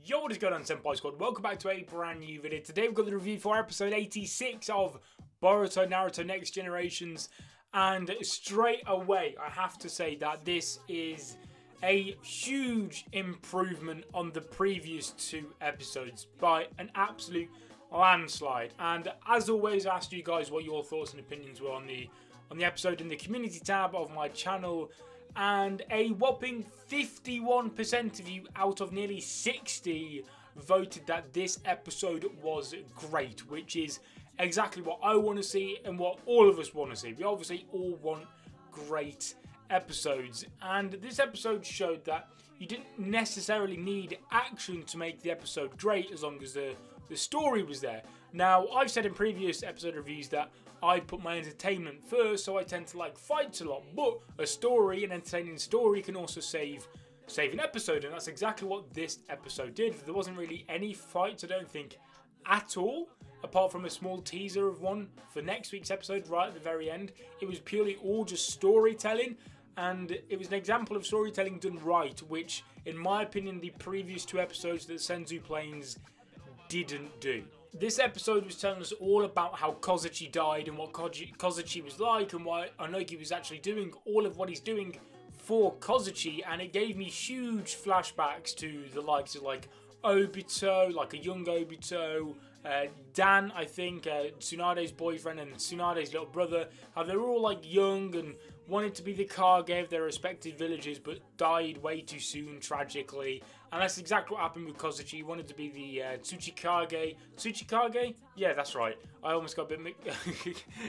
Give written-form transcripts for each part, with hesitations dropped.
Yo, what is going on, Senpai Squad? Welcome back to a brand new video. Today we've got the review for episode 86 of Boruto Naruto Next Generations. And straight away, I have to say that this is a huge improvement on the previous two episodes by an absolute landslide. And as always, I asked you guys what your thoughts and opinions were on the episode in the community tab of my channel. And a whopping 51% of you out of nearly 60 voted that this episode was great, which is exactly what I want to see and what all of us want to see. We obviously all want great episodes, and this episode showed that you didn't necessarily need action to make the episode great as long as the story was there. Now, I've said in previous episode reviews that I put my entertainment first, so I tend to like fights a lot, but a story, an entertaining story, can also save an episode, and that's exactly what this episode did. There wasn't really any fights, I don't think, at all, apart from a small teaser of one for next week's episode right at the very end. It was purely all just storytelling, and it was an example of storytelling done right, which, in my opinion, the previous two episodes that Senzu Plains didn't do. This episode was telling us all about how Kozuchi died and what Kozuchi was like, and why Inoki was actually doing all of what he's doing for Kozuchi, and it gave me huge flashbacks to the likes of like Obito, like a young Obito, Dan, I think, Tsunade's boyfriend and Tsunade's little brother, how they were all like young and wanted to be the Kage of their respective villages but died way too soon, tragically. And that's exactly what happened with Kozuchi. He wanted to be the Tsuchikage. Tsuchikage? Yeah, that's right. I almost got a bit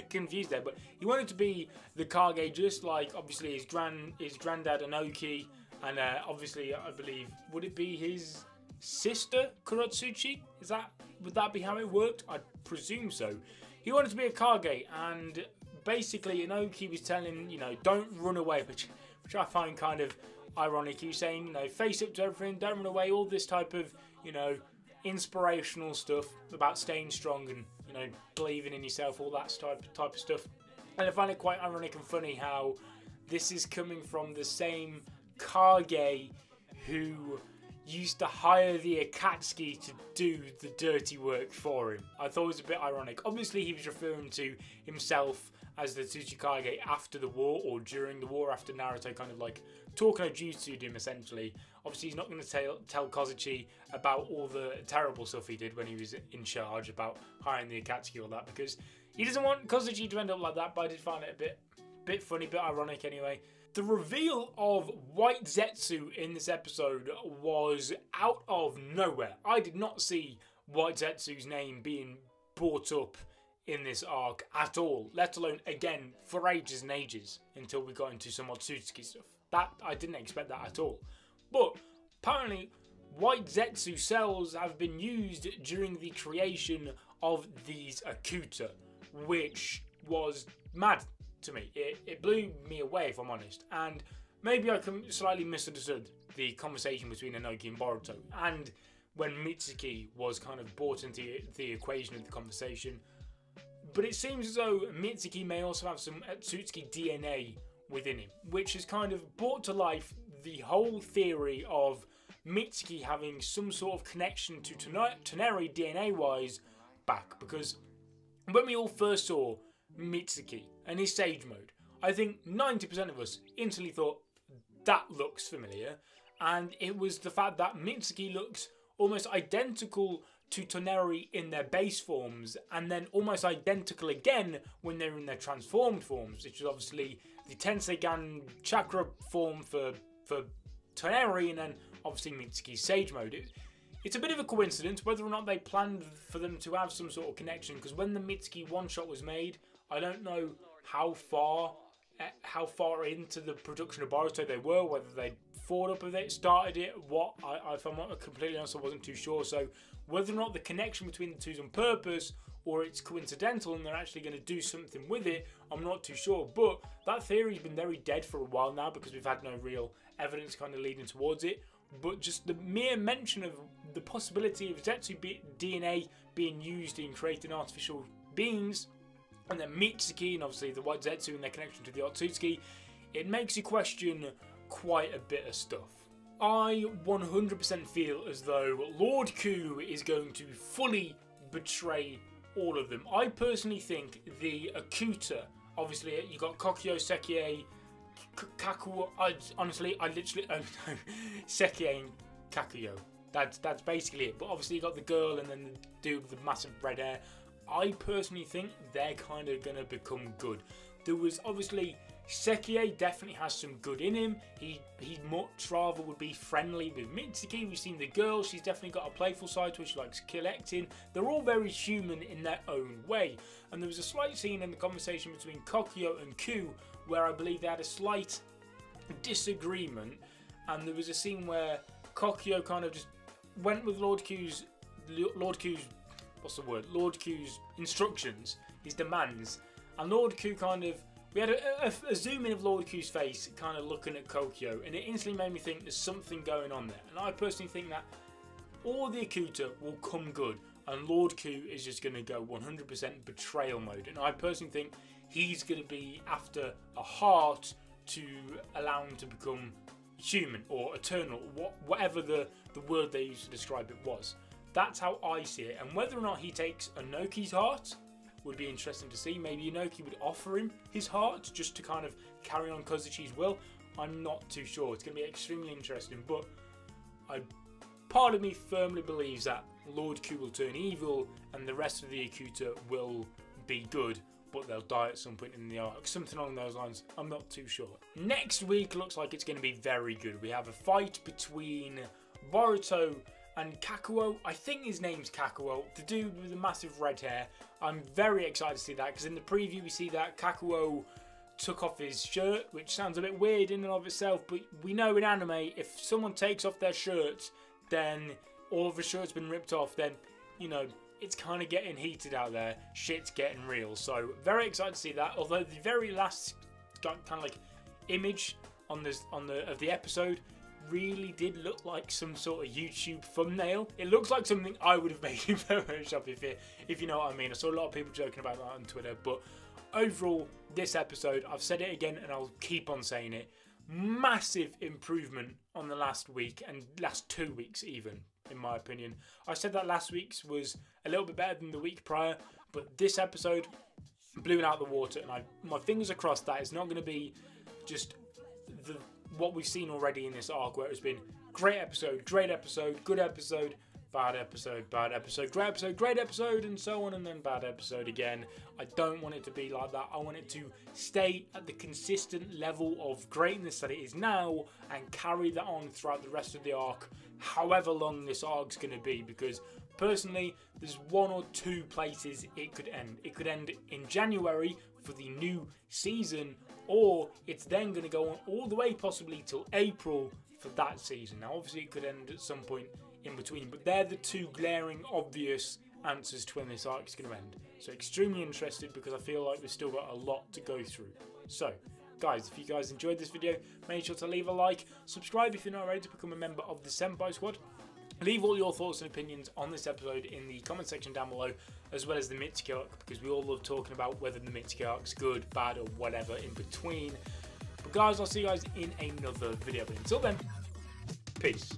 confused there. But he wanted to be the Kage just like, obviously, his granddad Inoki. And obviously, I believe, would it be his sister, Kurotsuchi? Would that be how it worked? I presume so. He wanted to be a Kage, and basically Inoki was telling, don't run away, which I find kind of ironic. He was saying, face up to everything, don't run away, all this type of, inspirational stuff about staying strong and, believing in yourself, all that type of stuff. And I find it quite ironic and funny how this is coming from the same Kage who used to hire the Akatsuki to do the dirty work for him. I thought it was a bit ironic. Obviously, he was referring to himself as the Tsuchikage after the war, or during the war, after Naruto kind of like talking jutsu'd him, essentially. Obviously, he's not going to tell Kozuchi about all the terrible stuff he did when he was in charge, about hiring the Akatsuki, all that, because he doesn't want Kozuchi to end up like that, but I did find it a bit funny, a bit ironic anyway. The reveal of White Zetsu in this episode was out of nowhere. I did not see White Zetsu's name being brought up in this arc at all, let alone, again, for ages and ages, until we got into some Otsutsuki stuff. I didn't expect that at all. But apparently, White Zetsu cells have been used during the creation of these Akuta, which was mad to me. It blew me away, if I'm honest. And maybe I slightly misunderstood the conversation between Inoki and Boruto, and when Mitsuki was kind of brought into the equation of the conversation. But it seems as though Mitsuki may also have some Otsutsuki DNA within him, which has kind of brought to life the whole theory of Mitsuki having some sort of connection to Toneri DNA-wise back. Because when we all first saw Mitsuki and his Sage Mode, I think 90% of us instantly thought, that looks familiar. And it was the fact that Mitsuki looks almost identical to Toneri in their base forms, and then almost identical again when they're in their transformed forms, which is obviously the Tenseigan Chakra form for Toneri, and then obviously Mitsuki's Sage Mode. It's a bit of a coincidence whether or not they planned for them to have some sort of connection, because when the Mitsuki one-shot was made, I don't know how far into the production of Boruto they were, whether they thought up of it, started it, what, if I'm not completely honest, I wasn't too sure. So whether or not the connection between the two is on purpose or it's coincidental and they're actually going to do something with it, I'm not too sure. But that theory's been very dead for a while now, because we've had no real evidence kind of leading towards it. But just the mere mention of the possibility of Zetsu DNA being used in creating artificial beings, and then Mitsuki and obviously the White Zetsu and their connection to the Otsutsuki, it makes you question quite a bit of stuff. I 100% feel as though Lord Ku is going to fully betray all of them. I personally think the Akuta, obviously you got Kokyo, Sekie, Kakuo. Honestly, I literally only know Sekie and Kakuyo. That's basically it. But obviously you got the girl and then the dude with the massive red hair. I personally think they're kind of going to become good. There was obviously Sekie definitely has some good in him. He much rather would be friendly with Mitsuki. We've seen the girl, she's definitely got a playful side to her, she likes collecting. They're all very human in their own way. And there was a slight scene in the conversation between Kokyo and Ku where I believe they had a slight disagreement, and there was a scene where Kokyo kind of just went with Lord Q's instructions, his demands, and Lord Q kind of, we had a zoom in of Lord Q's face kind of looking at Kokyo, and it instantly made me think there's something going on there. And I personally think that all the Akuta will come good, and Lord Q is just going to go 100% betrayal mode. And I personally think he's going to be after a heart to allow him to become human or eternal, whatever the word they used to describe it was. That's how I see it. And whether or not he takes Inoki's heart would be interesting to see. Maybe Inoki would offer him his heart just to kind of carry on Kozuchi's will. I'm not too sure. It's going to be extremely interesting. But part of me firmly believes that Lord Q will turn evil and the rest of the Akuta will be good, but they'll die at some point in the arc. Something along those lines. I'm not too sure. Next week looks like it's going to be very good. We have a fight between Boruto and Kakuo. I think his name's Kakuo, the dude with the massive red hair. I'm very excited to see that, because in the preview we see that Kakuo took off his shirt, which sounds a bit weird in and of itself, but we know in anime, if someone takes off their shirt, then all of the shirt's been ripped off, then, you know, it's kind of getting heated out there. Shit's getting real. So very excited to see that. Although the very last kind of like image of the episode really did look like some sort of YouTube thumbnail. It looks like something I would have made in Photoshop, if you know what I mean. I saw a lot of people joking about that on Twitter, but overall, this episode, I've said it again and I'll keep on saying it, massive improvement on the last week and last 2 weeks even, in my opinion. I said that last week's was a little bit better than the week prior, but this episode blew it out of the water, and my fingers are crossed that it's not going to be just what we've seen already in this arc, where it's been great episode, good episode, bad episode, great episode, and so on, and then bad episode again. I don't want it to be like that. I want it to stay at the consistent level of greatness that it is now and carry that on throughout the rest of the arc, however long this arc's going to be, because personally, there's 1 or 2 places it could end. It could end in January for the new season, or it's then going to go on all the way possibly till April for that season. Now obviously it could end at some point in between, but they're the 2 glaring obvious answers to when this arc is going to end. So extremely interested, because I feel like we've still got a lot to go through. So guys, if you guys enjoyed this video, make sure to leave a like, subscribe if you're not already to become a member of the Senpai Squad. Leave all your thoughts and opinions on this episode in the comment section down below, as well as the Mitsuki arc, because we all love talking about whether the Mitsuki arc's good, bad, or whatever in between. But guys, I'll see you guys in another video. But until then, peace.